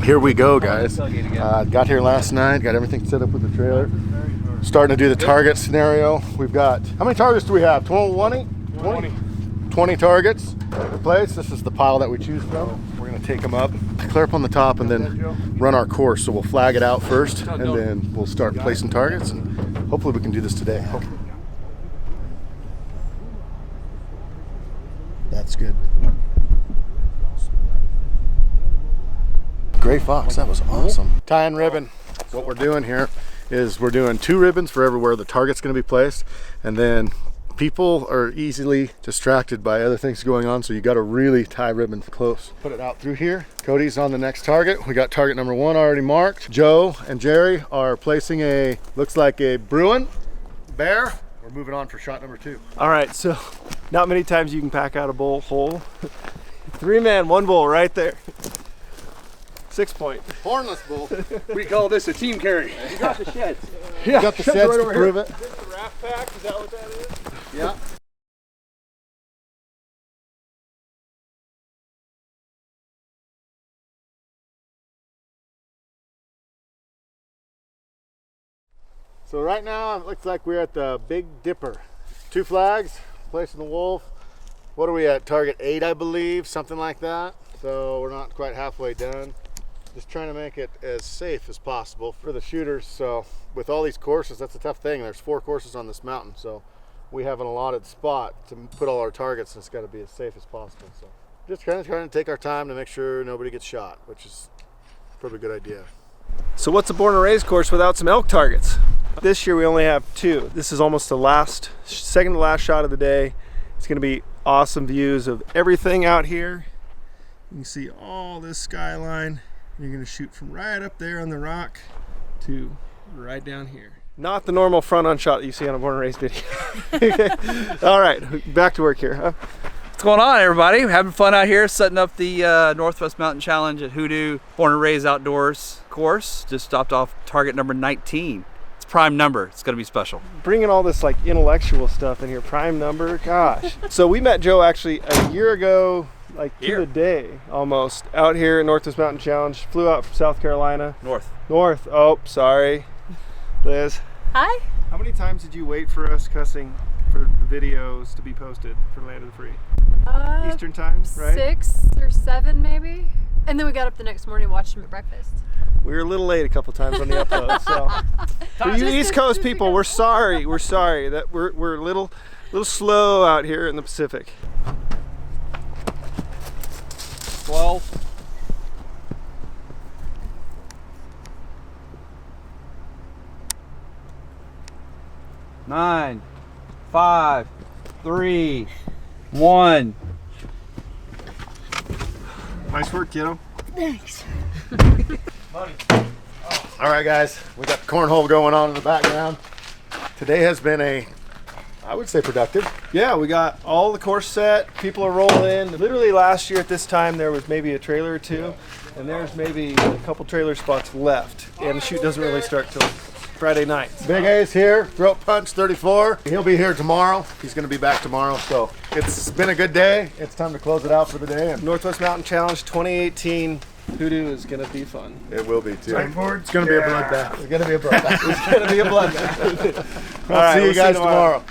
Here we go, guys. Got here last night, got everything set up with the trailer. Starting to do the target scenario. We've got, how many targets do we have? 20? 20 targets in place. This is the pile that we choose from. We're gonna take them up, clear up on the top, and then run our course. So we'll flag it out first, and then we'll start placing targets, and hopefully we can do this today. That's good. Gray fox, that was awesome. Tying ribbon. What we're doing here is we're doing 2 ribbons for everywhere the target's going to be placed, and then people are easily distracted by other things going on, so you got to really tie ribbon close. Put it out through here. Cody's on the next target. We got target number 1 already marked. Joe and Jerry are placing a, looks like a Bruin bear. We're moving on for shot number 2. All right, so not many times you can pack out a bull hole. 3 man, 1 bull right there. 6 point. Hornless bull. We call this a team carry. You got the sheds. Yeah, you got the sheds right to prove it. Is this the raft pack? Is that what that is? Yeah. So right now it looks like we're at the Big Dipper. 2 flags, placing the wolf. What are we at? Target 8, I believe, something like that. So we're not quite halfway done. Just trying to make it as safe as possible for the shooters. So with all these courses, that's a tough thing. There's 4 courses on this mountain, so we have an allotted spot to put all our targets, and it's got to be as safe as possible. So just kind of trying to take our time to make sure nobody gets shot, which is probably a good idea. So what's a born and raised course without some elk targets? This year we only have 2. This is almost the last, second to last shot of the day. It's going to be awesome views of everything out here. You can see all this skyline. You're going to shoot from right up there on the rock to right down here. Not the normal front-on shot that you see on a born and raised video. Okay. All right, back to work here, huh? What's going on, everybody? We're having fun out here setting up the Northwest Mountain Challenge at Hoodoo Born and Raised Outdoors course. Just stopped off target number 19. It's prime number. It's going to be special. Bringing all this like intellectual stuff in here, prime number, gosh. So we met Joe actually a year ago, like to the day almost, out here at Northwest Mountain Challenge. Flew out from South Carolina. North. Oh, sorry. Liz. Hi. How many times did you wait for us cussing for the videos to be posted for Land of the Free? Eastern time, right? 6 or 7 maybe. And then we got up the next morning and watched him at breakfast. We were a little late a couple times on the upload, so for you East Coast people, we're sorry. We're sorry that we're a little slow out here in the Pacific. 12. Nine, 5, 3, 1. Nice work, kiddo. Thanks. All right, guys, we got the cornhole going on in the background. Today has been I would say productive. Yeah, we got all the course set. People are rolling in. Literally last year at this time, there was maybe a trailer or 2, and there's maybe a couple trailer spots left, and the shoot doesn't really start till Friday night. Big A's here, Throat Punch 34. He'll be here tomorrow. He's going to be back tomorrow. So it's been a good day. It's time to close it out for the day. And Northwest Mountain Challenge 2018 Hoodoo is going to be fun. it will be too. It's going to be a bloodbath. It's going to be a bloodbath. going to be a bloodbath. We'll see you guys tomorrow.